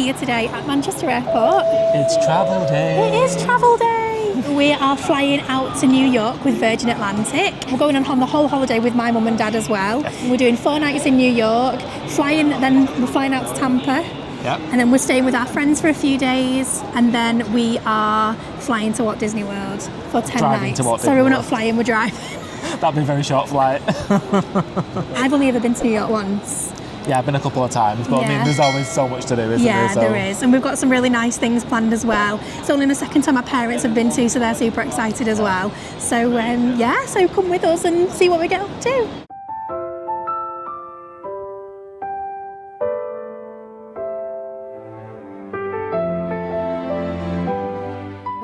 here today at Manchester Airport. It's travel day. It is travel day. We are flying out to New York with Virgin Atlantic. We're going on the whole holiday with my mum and dad as well. Yes. We're doing 4 nights in New York, then we're flying out to Tampa. Yep. And then we're staying with our friends for a few days, and then we are flying to Walt Disney World for 10 Driving nights. to Walt Disney Sorry, we're not World. flying, we're driving. That'd be a very short flight. I've only ever been to New York once. Yeah, I've been a couple of times, but I mean, there's always so much to do, isn't there? Yeah, there is. And we've got some really nice things planned as well. It's only the second time my parents have been to, so they're super excited as well. So, so come with us and see what we get up to.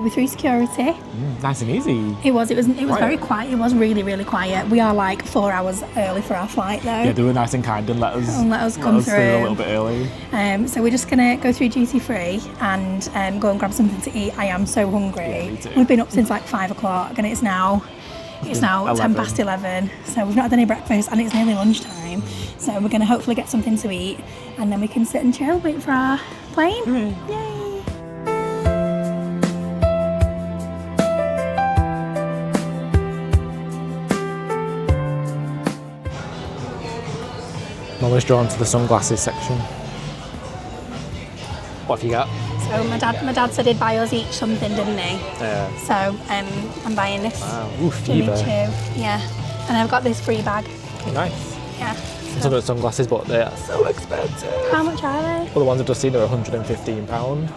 We're through security. Nice and easy. It was Quiet. very quiet. It was really, really quiet. We are like 4 hours early for our flight though. Yeah, they were nice and kind and let us come through a little bit early. So we're just gonna go through duty free and go and grab something to eat. I am so hungry. Yeah, me too. We've been up since like 5 o'clock and it's now 10 past 11. So we've not had any breakfast and it's nearly lunchtime. So we're gonna hopefully get something to eat and then we can sit and chill, wait for our plane. Yay! I'm always drawn to the sunglasses section. What have you got? So my dad said he'd buy us each something, didn't he? Yeah. So I'm buying this Wow. Ooh, Jimmy Fever. Choo. Yeah. And I've got this free bag. Nice. Yeah. I'm talking about sunglasses, but they are so expensive. How much are they? Well, the ones I've just seen are £115.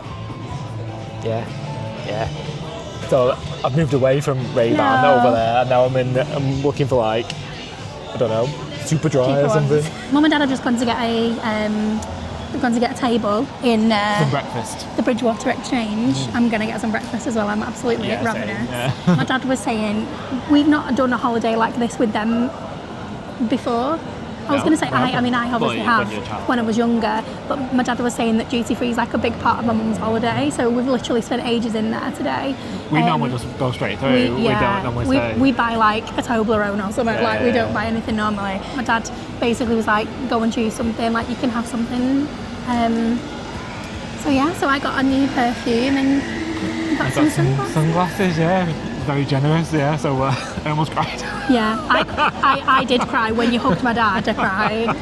Yeah. So I've moved away from Ray-Ban No. over there, and now I'm looking for like, I don't know, super dry Cheaper or something. ones. Mum and Dad have just gone to get a table in For breakfast. the Bridgewater Exchange. I'm going to get some breakfast as well. I'm absolutely Yeah, same, ravenous. yeah. My dad was saying we've not done a holiday like this with them before. I was No, going to say, never. I obviously Well, have when you're a child. when I was younger, but my dad was saying that duty free is like a big part of my mum's holiday, so we've literally spent ages in there today. We normally just go straight through. We don't normally stay. We buy like a Toblerone or something, like we don't buy anything normally. My dad basically was like, go and choose something, like you can have something. So I got a new perfume and got some sunglasses. Sunglasses, yeah. Very generous, yeah. So I almost cried. Yeah, I did cry when you hugged my dad. I cried.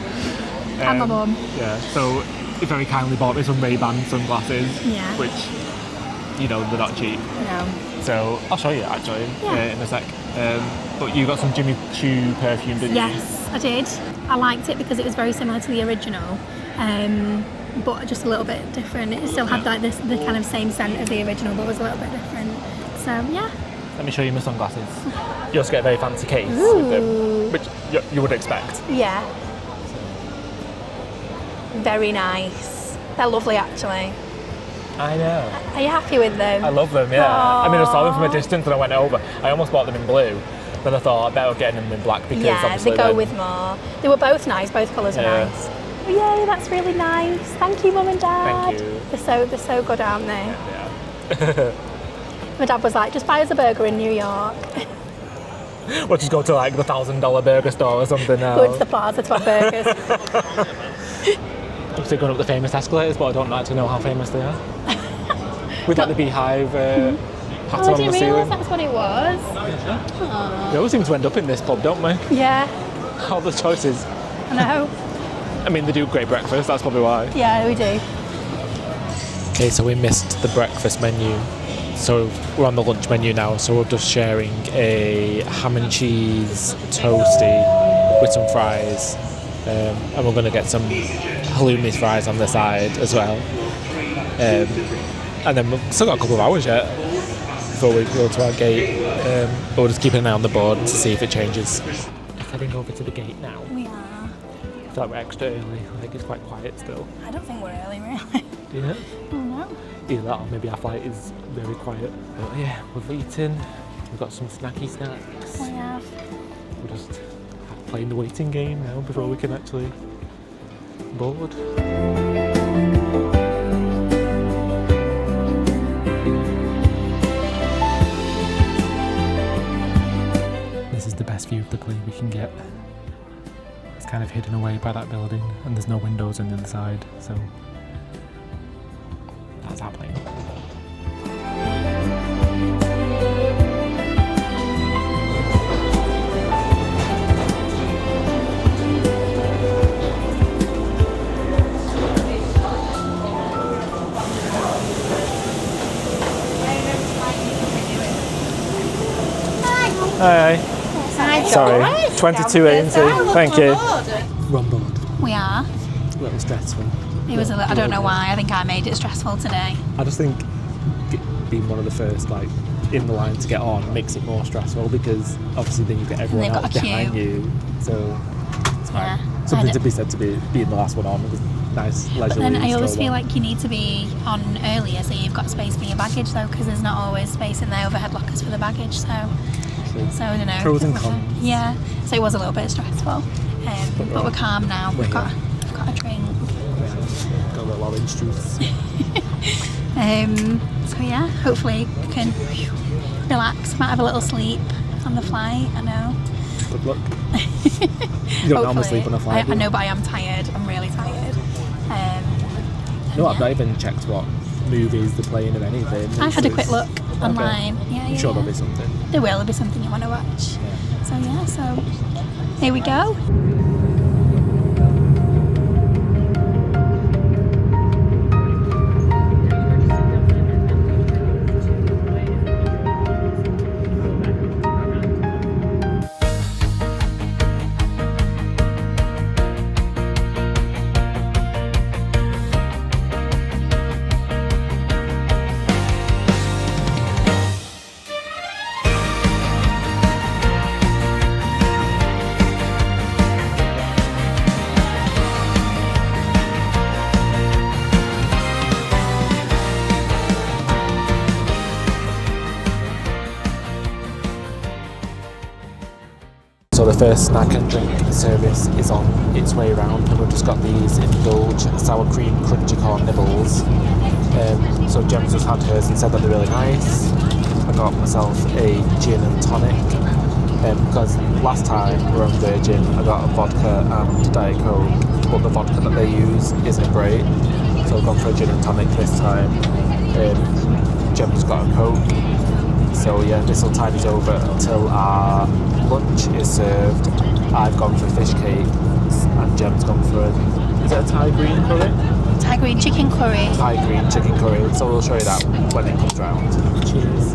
And my mum. Yeah. So he very kindly bought me some Ray-Ban sunglasses. Yeah. Which, they're not cheap. No. So I'll show you actually Yeah. in a sec. But you got some Jimmy Choo perfume, didn't you? Yes, I did. I liked it because it was very similar to the original, but just a little bit different. It still had like the kind of same scent as the original, but was a little bit different. So yeah. Let me show you my sunglasses. You also get a very fancy case with them, which you would expect. Yeah. Very nice. They're lovely, actually. I know. Are you happy with them? I love them, yeah. Aww. I mean, I saw them from a distance and I went over. I almost bought them in blue. Then I thought I better get them in black because Yeah, obviously they go with more. They were both nice. Both colours were Yeah. nice. Yay, that's really nice. Thank you, Mum and Dad. Thank you. They're so good, aren't they? Yeah. My dad was like, just buy us a burger in New York. We'll just go to like the $1,000 burger store or something now. Go to the plaza to have burgers. Obviously going up the famous escalators, but I don't actually know how famous they are. With like the beehive pattern I on the didn't realise ceiling. that's what it was. We always seem to end up in this pub, don't we? Yeah, All the choices. I know. I mean, they do great breakfast, that's probably why. Yeah, we do. Okay, so we missed the breakfast menu. So we're on the lunch menu now, so we're just sharing a ham and cheese toasty with some fries. And we're going to get some halloumi fries on the side as well. And then we've still got a couple of hours yet before we go to our gate. But we're just keeping an eye on the board to see if it changes. Just heading over to the gate now. We are. I feel like we're extra early. I think it's quite quiet still. I don't think we're early, really. Do you know? Oh, no. Either that or maybe our flight is very quiet. But yeah, we've eaten. We've got some snacky snacks. We have. We're just playing the waiting game now before we can actually board. This is the best view of the plane we can get. It's kind of hidden away by that building and there's no windows on the other side, so it's happening. Hi. Sorry, 22.80. Thank you. We're on board. We are. A little stressful. It was a little, I don't know why. I think I made it stressful today. I just think being one of the first, like, in the line to get on makes it more stressful because obviously then you get everyone else behind you. So it's fine. Yeah. Something to be said to being the last one on. It was nice, leisurely. But then I always feel like you need to be on earlier so you've got space for your baggage though, because there's not always space in the overhead lockers for the baggage. So I don't know. Pros and cons. Yeah. So it was a little bit stressful, but we're calm now. We've got a drink. Got a little orange juice. So yeah, hopefully we can relax. Might have a little sleep on the flight. I know. Good luck. You don't normally sleep on a flight. I know, but I am tired. I'm really tired. No, I've not even checked what movies they're playing or anything. I had a quick look online. Okay. Yeah, I'm sure there'll be something. There will be something you want to watch. Yeah. So here we go. So the first snack and drink service is on its way around, and we've just got these Indulge sour cream crunchy corn nibbles. So Gem's just had hers and said that they're really nice. I got myself a gin and tonic because last time we were on Virgin I got a vodka and Diet Coke, but the vodka that they use isn't great, so I've gone for a gin and tonic this time. Gem's got a Coke, so yeah, this will tide us over until our lunch is served. I've gone for fish cakes and Gem's gone for is it a Thai green curry? Thai green chicken curry. Thai green chicken curry, so we'll show you that when it comes round. Cheers.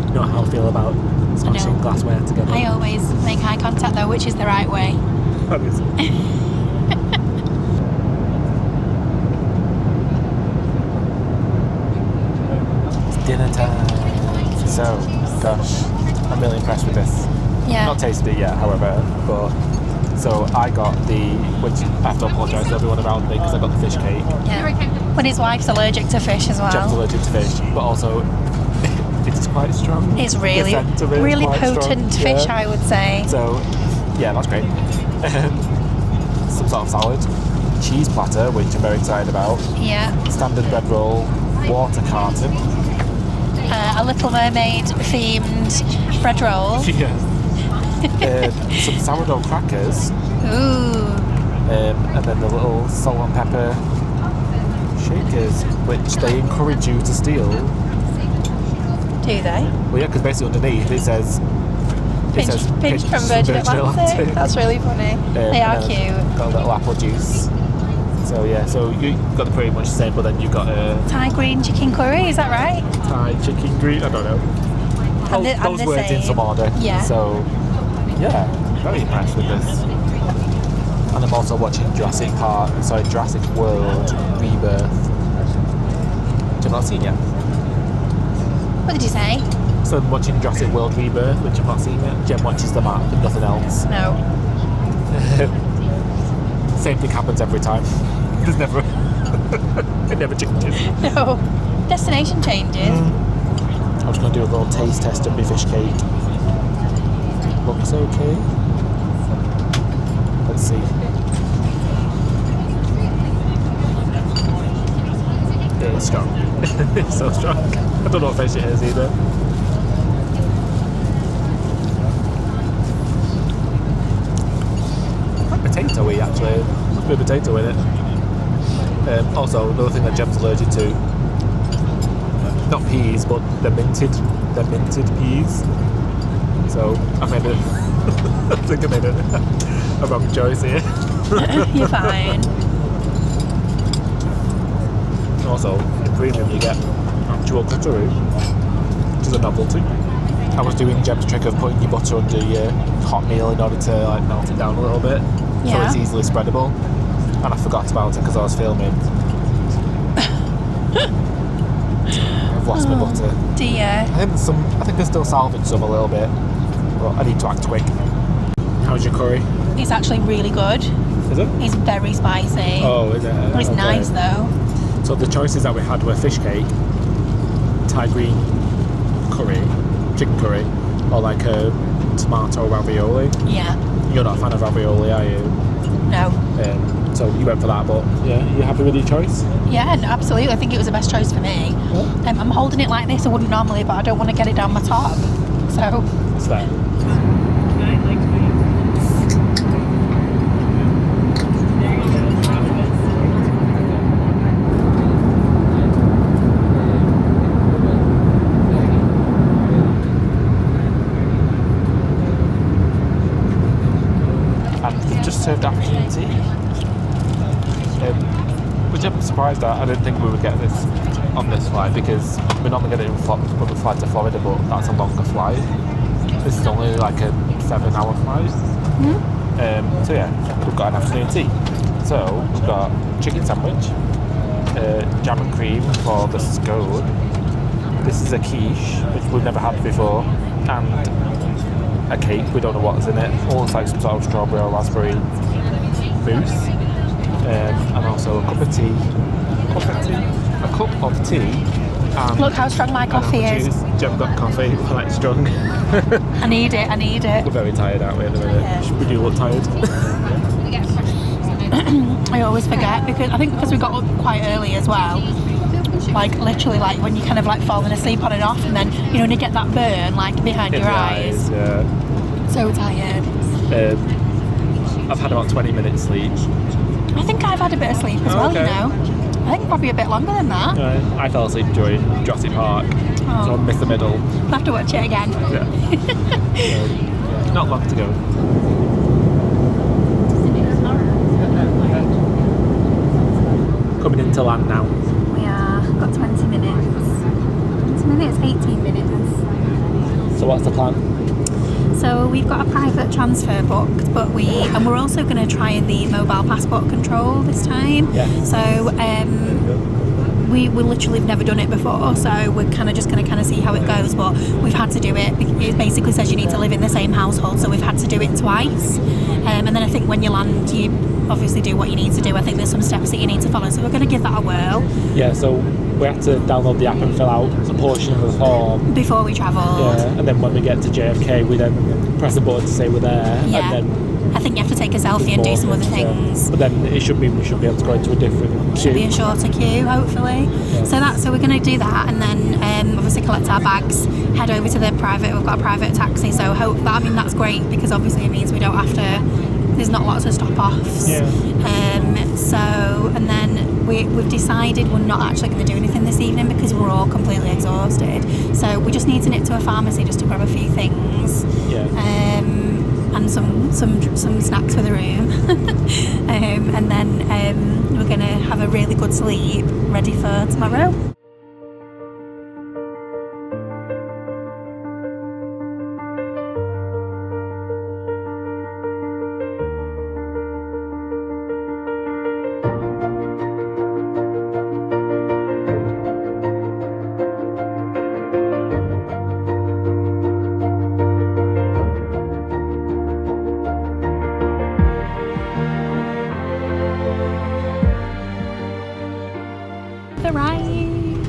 You know how I feel about smashing glassware together? I always make eye contact though, which is the right way. That is. It's dinner time. So, gosh, I'm really impressed with this. Yeah. Not tasted it yet, however, but so I got which I have to apologise to everyone around me because I got the fish cake. Yeah. But his wife's allergic to fish as well. Gem's allergic to fish, but also it's quite strong. It's really potent strong. fish, Yeah. I would say. So, yeah, that's great. Some sort of salad, cheese platter, which I'm very excited about. Yeah. Standard bread roll, water carton. A Little Mermaid themed bread roll. Some sourdough crackers. Ooh. And then the little salt and pepper shakers, which they encourage you to steal. Do they? Well, yeah, because basically underneath it says Pinch from Virgin Atlantic. That's really funny. They are cute. Got a little apple juice. So yeah, so you got the pretty much the same, but then you got a Thai green chicken curry. Is that right? Thai chicken green. I don't know. And Those words in some order. Yeah. So yeah, very impressed with this. And I'm also watching Jurassic World Rebirth, which I've not seen yet. What did you say? So I'm watching Jurassic World Rebirth, which I've not seen yet. Jem watches the map and nothing else. No. Same thing happens every time. There's never it never changes. No. Destination changes. I'm just going to do a little taste test of my fish cake. Looks okay. Let's see. Yeah, it's strong. It's so strong. I don't know what fish it is either. Quite potatoey actually. Must be a potato in it. Also, another thing that Gem's allergic to, not peas, but they're minted peas. So I made it. I think I made a wrong choice here. You're fine. Also, in premium you get actual cutlery, which is a novelty. I was doing Gem's trick of putting your butter under your hot meal in order to like melt it down a little bit, so it's easily spreadable. And I forgot about it because I was filming. I've lost my butter. Dear. I think there's still salvage some a little bit, but I need to act quick. How's your curry? It's actually really good. Is it? It's very spicy. Oh, is it? It's nice though. So the choices that we had were fish cake, Thai green curry, chicken curry, or like a tomato ravioli. Yeah. You're not a fan of ravioli, are you? No. So you went for that, but yeah, you happy with your choice? Yeah, no, absolutely. I think it was the best choice for me. Yeah. I'm holding it like this. I wouldn't normally, but I don't want to get it down my top. So. It's fair. Served afternoon tea, which I'm surprised at. I didn't think we would get this on this flight because we normally get it when we fly to Florida, but that's a longer flight. This is only like a 7-hour flight. So yeah, we've got an afternoon tea. So we've got chicken sandwich, jam and cream for the scone. This is a quiche, which we've never had before, and a cake, we don't know what's in it. All looks like some sort of strawberry or raspberry mousse. And also a cup of tea. A cup of tea. And look how strong my coffee is. Jem got coffee, quite strong. I need it. We're very tired, aren't we, at the minute? Yeah. We do look tired. I always forget because I think because we got up quite early as well. Like literally, like when you kind of like falling asleep on and off, and then you only get that burn like behind your eyes. Yeah. So tired. I've had about 20 minutes sleep. I think I've had a bit of sleep as well. Okay. You know, I think probably a bit longer than that. I fell asleep during Jurassic Park, so I missed the middle. I'll have to watch it again. Yeah. Not long to go. Coming into land now. We are. Got 20 minutes. 20 minutes, 18 minutes. So what's the plan? So we've got a private transfer booked, but we're also going to try the mobile passport control this time. Yeah. So we literally have never done it before, so we're kind of just going to kind of see how it goes. But we've had to do it. It basically says you need to live in the same household, so we've had to do it twice. And then I think when you land, you obviously do what you need to do. I think there's some steps that you need to follow, so we're going to give that a whirl. Yeah, so we have to download the app and fill out a portion of the form before we travel. Yeah, and then when we get to JFK, we then press the button to say we're there. Yeah. And then I think you have to take a selfie and do some other things. But then we should be able to go into a different queue. Be a shorter queue, hopefully. Yeah. So we're going to do that, and then obviously collect our bags, head over to the private. We've got a private taxi, so that's great because obviously it means we don't have to. There's not lots of stop-offs. Yeah. And then we've decided we're not actually going to do anything this evening because we're all completely exhausted. So we just need to nip to a pharmacy just to grab a few things. Yeah. And some snacks for the room. And then we're going to have a really good sleep ready for tomorrow.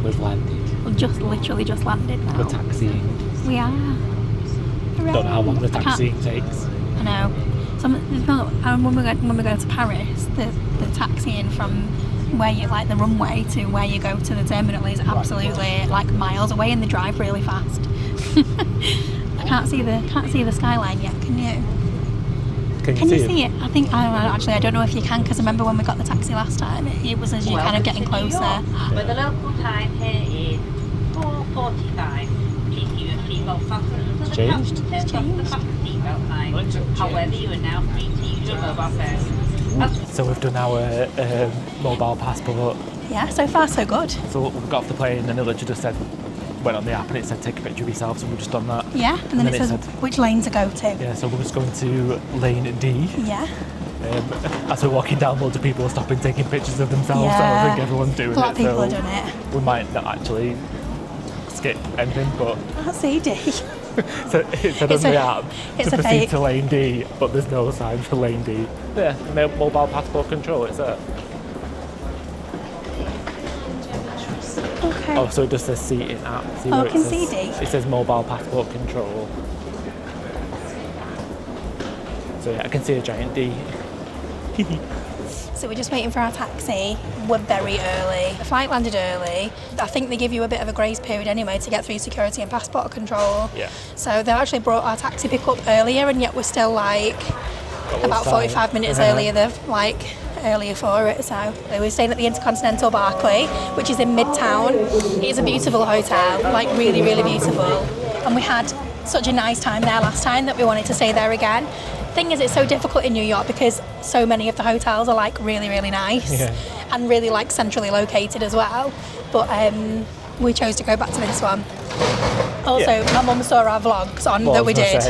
We've landed. We've literally just landed now. We're taxiing. We are. Hooray. Don't know how long the taxiing takes. I know. When we go to Paris, the taxiing from where you like the runway to where you go to the terminal is absolutely like miles away, and they drive really fast. I can't see the skyline yet. Can you? Can Can you you see it? I think, I don't know if you can, because I remember when we got the taxi last time, it was as you're kind of getting closer. But the local time here is 4:45. Please keep your seatbelt fastened to the Changed? fasten- It's the changed. fasten seatbelt sign. However, you are now free to use your mobile phone. So we've done our mobile passport. Yeah, so far so good. So we got off the plane and it literally just said, went on the app and it said take a picture of yourself, so we've just done that. Yeah, and then it says said, which lane to go to. yeah, so we're just going to lane D. Yeah. As we're walking down, loads of people are stopping taking pictures of themselves, so I Yeah. think everyone's doing it. A lot of people so have done it. we might not actually skip anything, but That's CD. so it said on It's the a- app it's to a proceed fake. to lane D, but there's no sign for lane D. Yeah, mobile passport control, it's there. Okay. Oh, so it just says seating app. See Oh, where it can says, CD? It says mobile passport control. So yeah, I can see a giant D. So we're just waiting for our taxi. We're very early. The flight landed early. I think they give you a bit of a grace period anyway to get through security and passport control. Yeah. So they actually brought our taxi pickup earlier, and yet we're still like about time. 45 minutes earlier earlier for it. So we're staying at the InterContinental Barclay, which is in MIDTOWN. It is a beautiful hotel, like really, really beautiful. And we had such a nice time there last time that we wanted to stay there again. Thing is, it's so difficult in New York because so many of the hotels are like really, really nice and really like centrally located as well. But we chose to go back to this one. Also, my mum saw our vlogs on that we did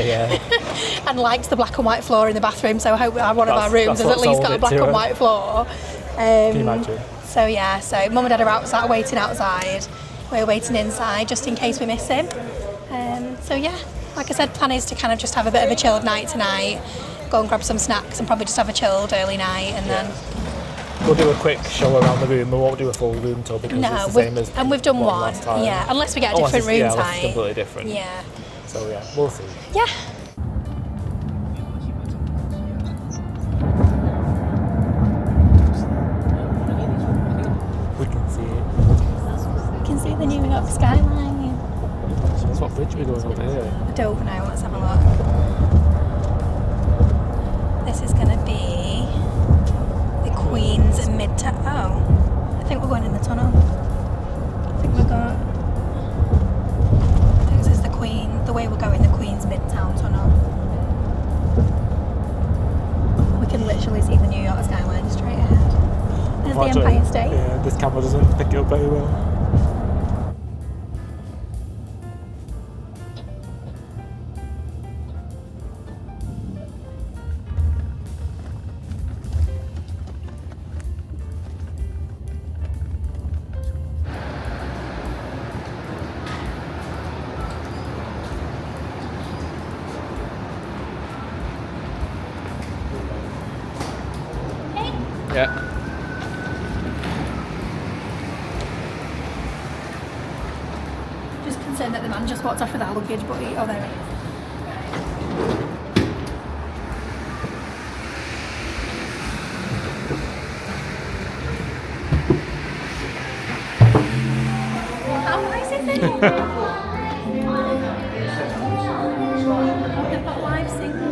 and liked the black and white floor in the bathroom. So I hope one of our rooms has at least got a black and white floor. Can you imagine? So yeah, so mum and dad are outside, waiting outside. We're waiting inside just in case we miss him. So yeah, like I said, plan is to kind of just have a bit of a chilled night tonight, go and grab some snacks and probably just have a chilled early night, and then we'll do a quick show around the room. We won't do a full room tour because it's the same as we've done one. last time. Yeah, unless we get a different room unless type. it's completely different. Yeah. So yeah, we'll see. Yeah. We can see it. We can see the New York skyline. So what bridge are we going over here? I don't know, let's have a look. This is going to be the Queens and MIDTOWN. Oh, I think we're going in the tunnel. I think this is the way we're going, the Queens MIDTOWN tunnel. We can literally see the New York skyline straight ahead. There's the Empire State. Yeah, this camera doesn't pick it up very well. Yeah. Just concerned that the man just walked off with our luggage, but oh, there it is. How nice is it? They've got live singing.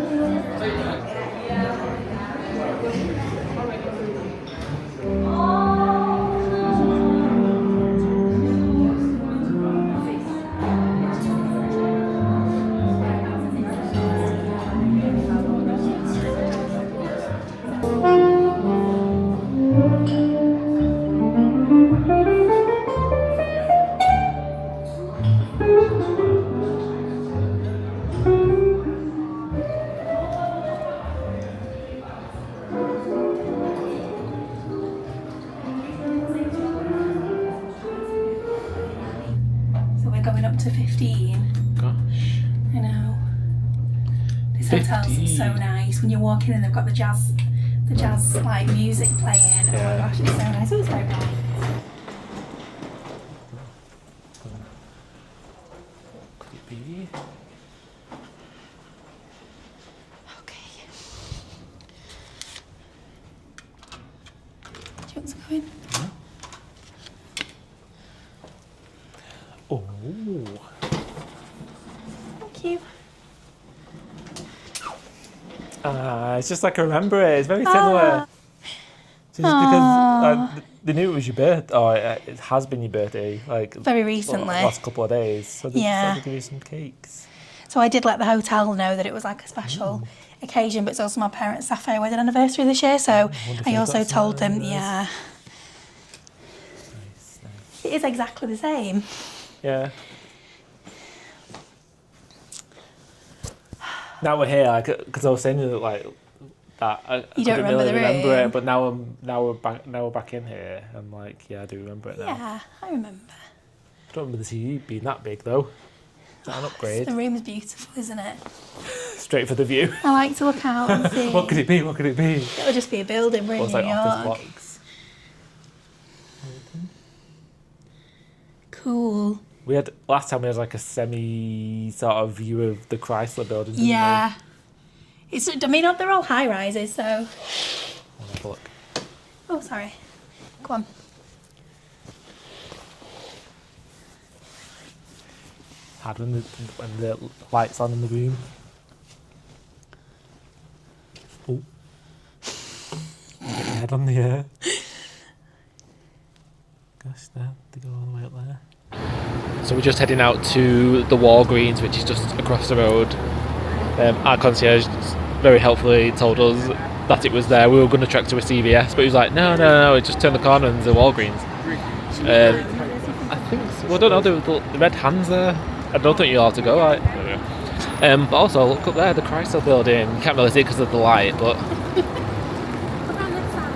Going up to 15. Gosh. I know. This hotel's 15. so nice. When you walk in and they've got the jazz like music playing. Oh my gosh, it's so nice. It was very nice. Could it be? Okay. Do you want to go in? Oh. Thank you. It's just like I remember it. It's very similar. Just because they knew it was your birthday, or it has been your birthday, like very recently, the last couple of days. So they decided to give you some cakes. So I did let the hotel know that it was like a special occasion, but it's also my parents' sapphire wedding anniversary this year. So I also told them, Nice. It is exactly the same. Yeah. Now we're here, because I was saying like that. I couldn't really remember it, but now we're back in here. I'm like, yeah, I do remember it now. Yeah, I remember. I don't remember the TV being that big though. Is that an upgrade? The room's beautiful, isn't it? Straight for the view. I like to look out and see. What could it be? What could it be? It'll just be a building. We're in New York. Blocks. Cool. We had last time we had like a semi sort of view of the Chrysler building. Yeah. It's. I mean, they're all high rises, so. I'll have a look. Oh, sorry. Go on. Had when the lights on in the room. Oh. Get your head on the air. Gosh, there, they go all the way up there. So we're just heading out to the Walgreens, which is just across the road. Our concierge very helpfully told us that it was there. We were going to trek to a CVS, but he was like, no, just turn the corner and there's a Walgreens. I think so. Well, I don't know, the red hands there. I don't think you're allowed to go, right? But also, look up there, the Chrysler building. You can't really see it because of the light, but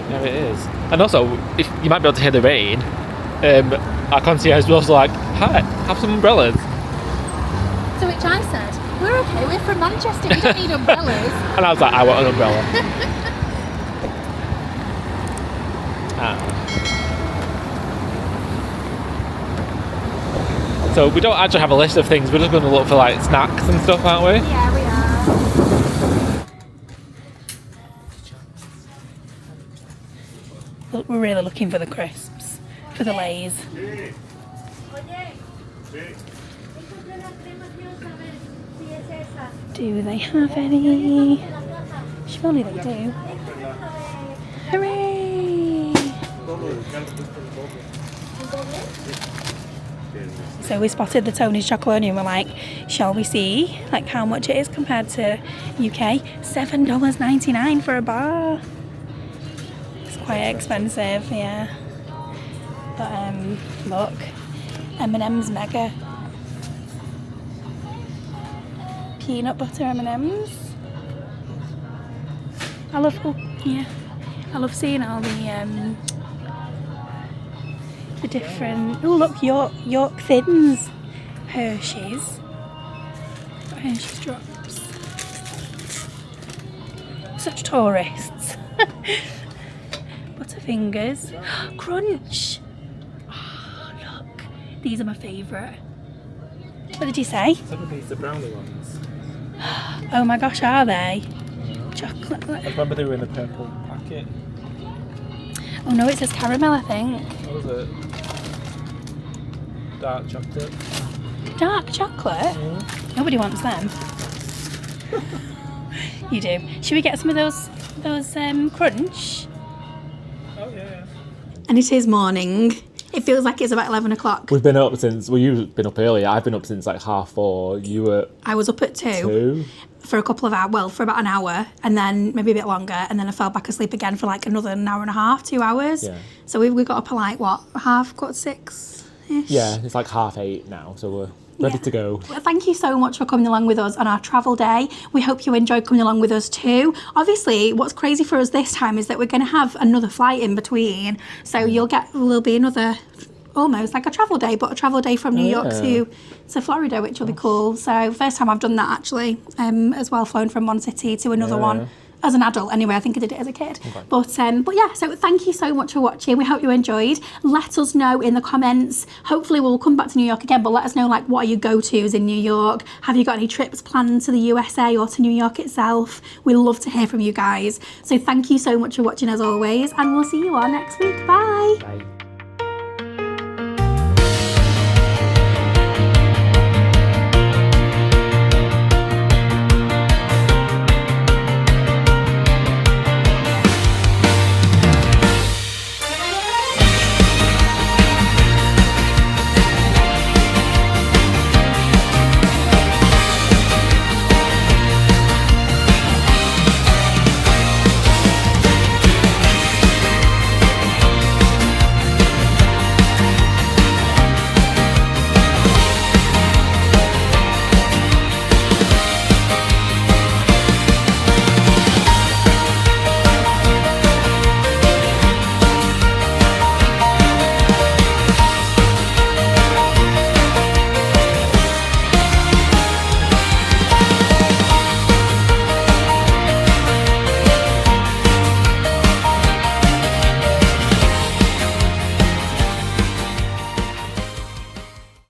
there it is. And also, if you might be able to hear the rain, our concierge was also like, hi, have some umbrellas. To which I said, we're okay, we're from Manchester, we don't need umbrellas. And I was like, I want an umbrella. So we don't actually have a list of things, we're just going to look for like snacks and stuff, aren't we? Yeah, we are. Look, we're really looking for the crisps, for the Lays. Do they have any? Surely they do. Hooray! So we spotted the Tony's Chocolonely and we're like, shall we see like how much it is compared to UK? $7.99 for a bar. It's quite expensive, yeah. But look, M&M's mega. Peanut butter M&M's. I love seeing all the different. Oh look, York Thins, Hershey's. Got Hershey's drops. Such tourists. Butterfingers, Crunch. Oh look, these are my favourite. What did you say? Some of these are brownie ones. Oh my gosh, are they? Chocolate. I remember they were in a purple packet. Oh no, it says caramel, I think. What was it? Dark chocolate. Dark chocolate? Mm. Nobody wants them. You do. Should we get some of those Crunch? Oh yeah. And it is morning. It feels like it's about 11 o'clock. We've been up since, well, you've been up earlier. I've been up since like 4:30. You were... I was up at 2. For a couple of hours, well, for about an hour, and then maybe a bit longer, and then I fell back asleep again for like another hour and a half, 2 hours. Yeah. So we got up at like, what, 6:30-ish? Yeah, it's like 8:30 now, so we're ready to go. Well, thank you so much for coming along with us on our travel day. We hope you enjoyed coming along with us too. Obviously, what's crazy for us this time is that we're going to have another flight in between. So there'll be another, almost like a travel day, but a travel day from New York to Florida, which will be cool. So first time I've done that actually, as well, flown from one city to another one. As an adult anyway, I think I did it as a kid. Okay. But yeah, so thank you so much for watching. We hope you enjoyed. Let us know in the comments. Hopefully we'll come back to New York again, but let us know like what are your go-tos in New York? Have you got any trips planned to the USA or to New York itself? We love to hear from you guys. So thank you so much for watching as always, and we'll see you all next week. Bye. Bye.